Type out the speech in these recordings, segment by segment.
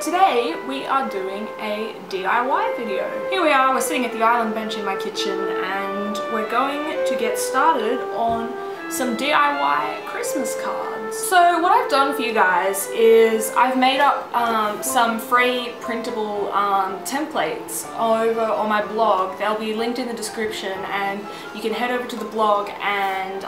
Today we are doing a DIY video. Here we are, we're sitting at the island bench in my kitchen and we're going to get started on some DIY Christmas cards. So what I've done for you guys is I've made up some free printable templates over on my blog. They'll be linked in the description and you can head over to the blog and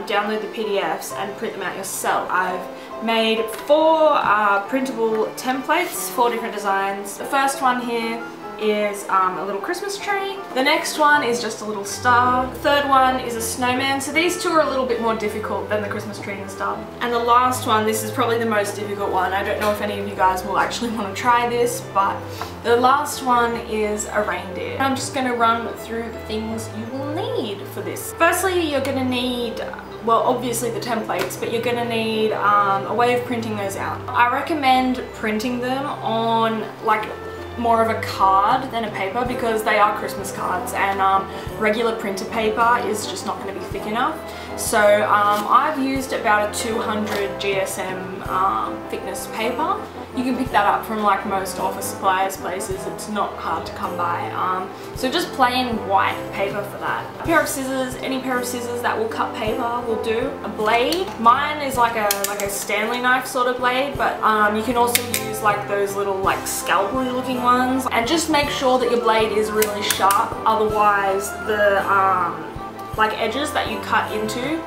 download the PDFs and print them out yourself. I've made 4 printable templates, 4 different designs. The first one here is a little Christmas tree. The next one is just a little star. The third one is a snowman. So these two are a little bit more difficult than the Christmas tree and the star. And the last one, this is probably the most difficult one. I don't know if any of you guys will actually want to try this, but the last one is a reindeer. I'm just going to run through the things you will need for this. Firstly, you're going to need, well, obviously the templates, but you're going to need a way of printing those out. I recommend printing them on like more of a card than a paper because they are Christmas cards and regular printer paper is just not going to be thick enough. So I've used about a 200 GSM thickness paper. You can pick that up from like most office supplies places. It's not hard to come by. So just plain white paper for that. A pair of scissors, any pair of scissors that will cut paper will do. A blade. Mine is like a Stanley knife sort of blade, but you can also use like those little like scalpel looking ones. And just make sure that your blade is really sharp, otherwise the like edges that you cut into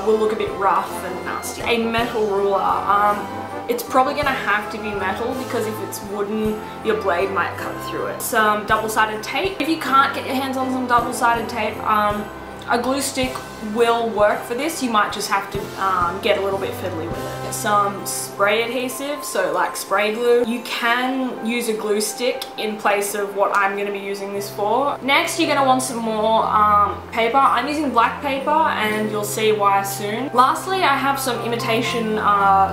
will look a bit rough and nasty. A metal ruler. It's probably going to have to be metal because if it's wooden, your blade might cut through it. Some double-sided tape. If you can't get your hands on some double-sided tape, a glue stick will work for this. You might just have to get a little bit fiddly with it. Some spray adhesive, so like spray glue. You can use a glue stick in place of what I'm going to be using this for. Next, you're going to want some more paper. I'm using black paper and you'll see why soon. Lastly, I have some imitation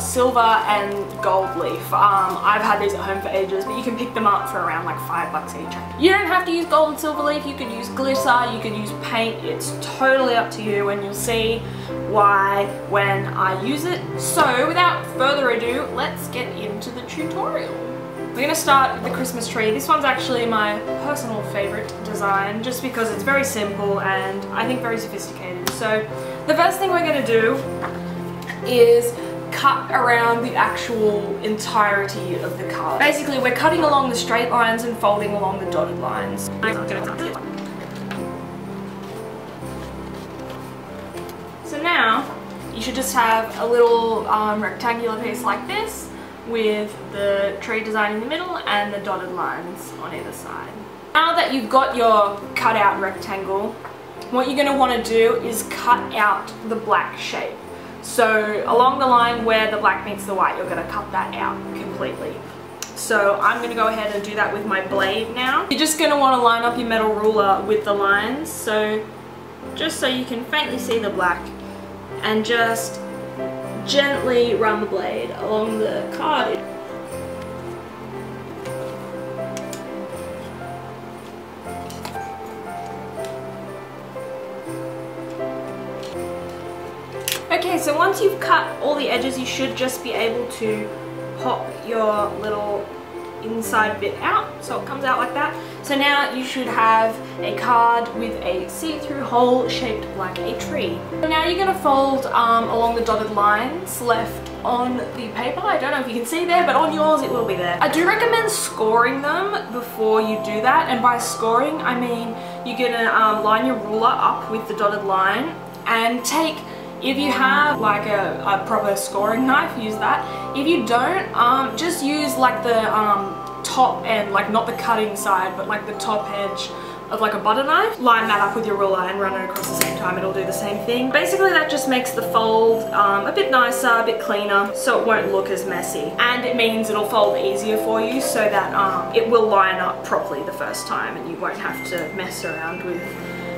silver and gold leaf. I've had these at home for ages, but you can pick them up for around like $5 each. You don't have to use gold and silver leaf. You could use glitter, you could use paint. It's totally up to you and you'll see why when I use it. So without further ado, let's get into the tutorial. We're going to start with the Christmas tree. This one's actually my personal favorite design just because it's very simple and I think very sophisticated. So the first thing we're going to do is cut around the actual entirety of the card. Basically, we're cutting along the straight lines and folding along the dotted lines. So now, you should just have a little rectangular piece like this with the tree design in the middle and the dotted lines on either side. Now that you've got your cut out rectangle, what you're going to want to do is cut out the black shape. So along the line where the black meets the white, you're going to cut that out completely. So I'm going to go ahead and do that with my blade now. You're just going to want to line up your metal ruler with the lines, so just so you can faintly see the black, and just gently run the blade along the card. Okay, so once you've cut all the edges, you should just be able to pop your little inside bit out, so it comes out like that. So now you should have a card with a see-through hole shaped like a tree. So now you're going to fold along the dotted lines left on the paper. I don't know if you can see there, but on yours it will be there. I do recommend scoring them before you do that, and by scoring I mean you're going to line your ruler up with the dotted line and take, if you have like a proper scoring knife, use that. If you don't, just use like the top end, like not the cutting side, but like the top edge of like a butter knife. Line that up with your ruler and run it across the same time, it'll do the same thing. Basically that just makes the fold a bit nicer, a bit cleaner, so it won't look as messy. And it means it'll fold easier for you so that it will line up properly the first time and you won't have to mess around with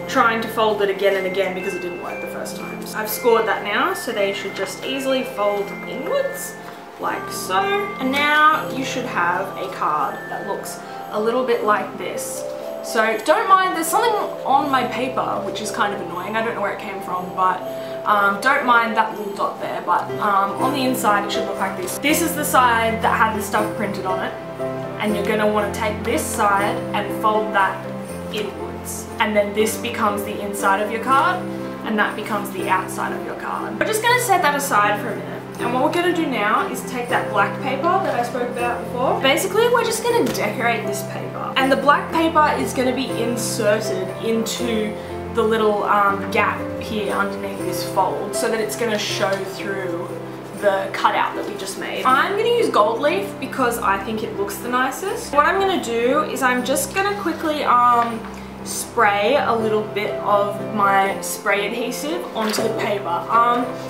trying to fold it again and again because it didn't work the first time. So I've scored that now, so they should just easily fold inwards like so. And now you should have a card that looks a little bit like this. So don't mind, there's something on my paper which is kind of annoying. I don't know where it came from, but Don't mind that little dot there, but on the inside it should look like this. This is the side that had the stuff printed on it, and you're going to want to take this side and fold that inwards, and then this becomes the inside of your card and that becomes the outside of your card. We're just going to set that aside for a minute, and what we're going to do now is take that black paper that I spoke about before. Basically we're just going to decorate this paper, and the black paper is going to be inserted into the little gap here underneath this fold so that it's going to show through the cutout that we just made. I'm going to use gold leaf because I think it looks the nicest. What I'm going to do is I'm just going to quickly spray a little bit of my spray adhesive onto the paper.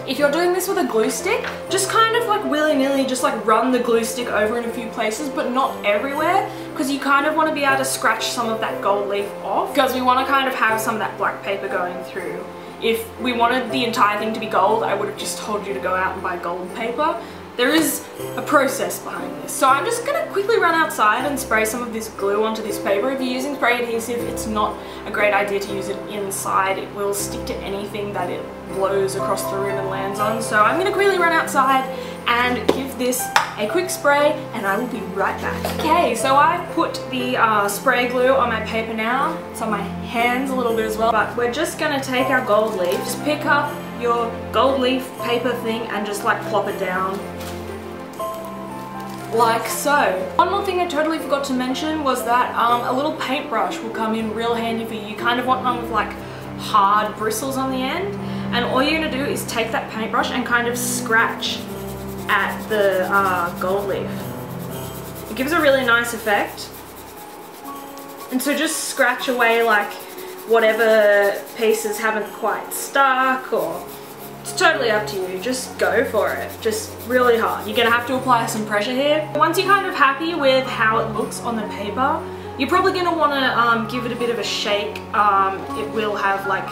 If you're doing this with a glue stick, just kind of like willy-nilly just like run the glue stick over in a few places, but not everywhere, because you kind of want to be able to scratch some of that gold leaf off, because we want to kind of have some of that black paper going through. If we wanted the entire thing to be gold, I would have just told you to go out and buy gold paper. There is a process behind this. So I'm just going to quickly run outside and spray some of this glue onto this paper. If you're using spray adhesive, it's not a great idea to use it inside. It will stick to anything that it blows across the room and lands on. So I'm going to quickly run outside and give this a quick spray, and I will be right back. Okay, so I've put the spray glue on my paper now. It's on my hands a little bit as well, but we're just going to take our gold leaf, just pick up your gold leaf paper thing and just like plop it down like so. One more thing I totally forgot to mention was that a little paintbrush will come in real handy for you. You kind of want one with like hard bristles on the end, and all you're going to do is take that paintbrush and kind of scratch at the gold leaf. It gives a really nice effect, and so just scratch away like whatever pieces haven't quite stuck, or it's totally up to you, just go for it, just really hard. You're gonna have to apply some pressure here. Once you're kind of happy with how it looks on the paper, you're probably gonna wanna give it a bit of a shake. It will have like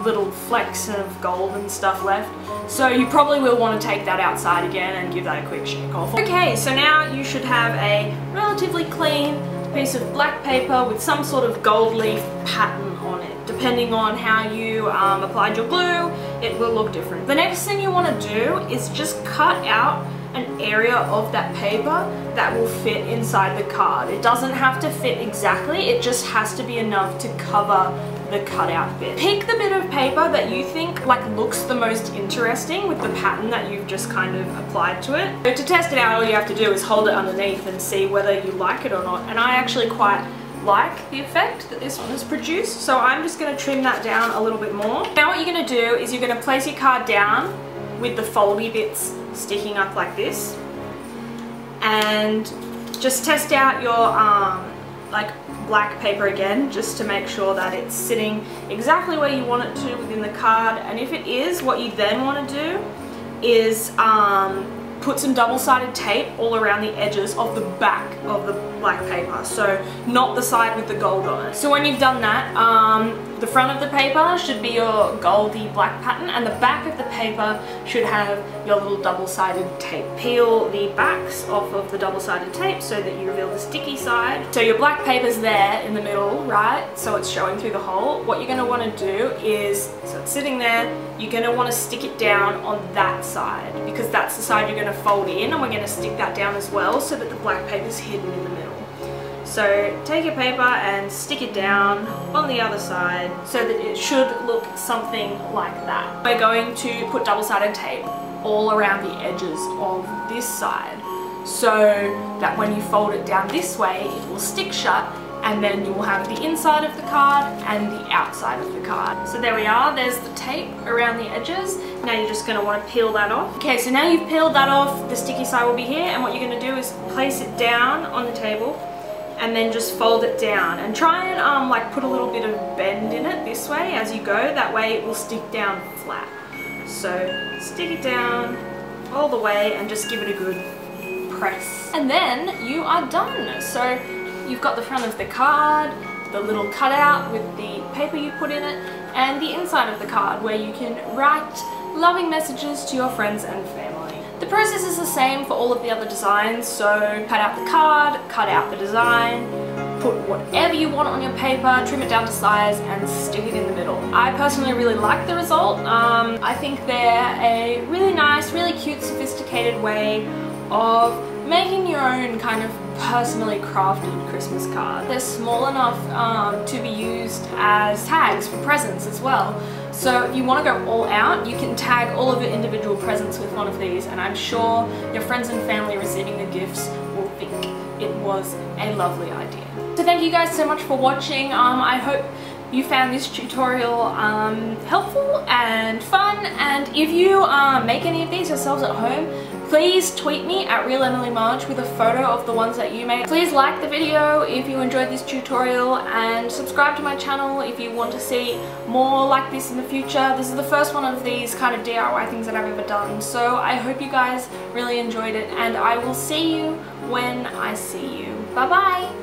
little flecks of gold and stuff left, so you probably will want to take that outside again and give that a quick shake off. Okay, so now you should have a relatively clean piece of black paper with some sort of gold leaf pattern on it. Depending on how you applied your glue, it will look different. The next thing you want to do is just cut out an area of that paper that will fit inside the card. It doesn't have to fit exactly, it just has to be enough to cover the cutout bit. Pick the bit of paper that you think like looks the most interesting with the pattern that you've just kind of applied to it. So to test it out, all you have to do is hold it underneath and see whether you like it or not. And I actually quite like the effect that this one has produced, so I'm just going to trim that down a little bit more. Now what you're going to do is you're going to place your card down with the foldy bits sticking up like this, and just test out your like black paper again, just to make sure that it's sitting exactly where you want it to within the card. And if it is, what you then want to do is put some double-sided tape all around the edges of the back of the black paper, so not the side with the gold on it. So when you've done that, the front of the paper should be your goldy black pattern, and the back of the paper should have your little double-sided tape. Peel the backs off of the double-sided tape so that you reveal the sticky side. So your black paper's there in the middle, right? So it's showing through the hole. What you're going to want to do is, so it's sitting there, you're going to want to stick it down on that side, because that's the side you're going to fold in, and we're going to stick that down as well so that the black paper's hidden in the middle. So take your paper and stick it down on the other side so that it should look something like that. We're going to put double-sided tape all around the edges of this side so that when you fold it down this way, it will stick shut, and then you will have the inside of the card and the outside of the card. So there we are, there's the tape around the edges. Now you're just going to want to peel that off. Okay, so now you've peeled that off, the sticky side will be here, and what you're going to do is place it down on the table and then just fold it down, and try and like put a little bit of bend in it this way as you go, that way it will stick down flat. So stick it down all the way and just give it a good press. And then you are done. So you've got the front of the card, the little cutout with the paper you put in it, and the inside of the card where you can write loving messages to your friends and family. The process is the same for all of the other designs, so cut out the card, cut out the design, put whatever you want on your paper, trim it down to size, and stick it in the middle. I personally really like the result. I think they're a really nice, really cute, sophisticated way of making your own kind of personally crafted Christmas card. They're small enough to be used as tags for presents as well. So if you want to go all out, you can tag all of your individual presents with one of these, and I'm sure your friends and family receiving the gifts will think it was a lovely idea. So thank you guys so much for watching. I hope you found this tutorial helpful and fun, and if you make any of these yourselves at home, please tweet me at RealEmilyMarch with a photo of the ones that you made. Please like the video if you enjoyed this tutorial, and subscribe to my channel if you want to see more like this in the future. This is the first one of these kind of DIY things that I've ever done, so I hope you guys really enjoyed it, and I will see you when I see you. Bye bye!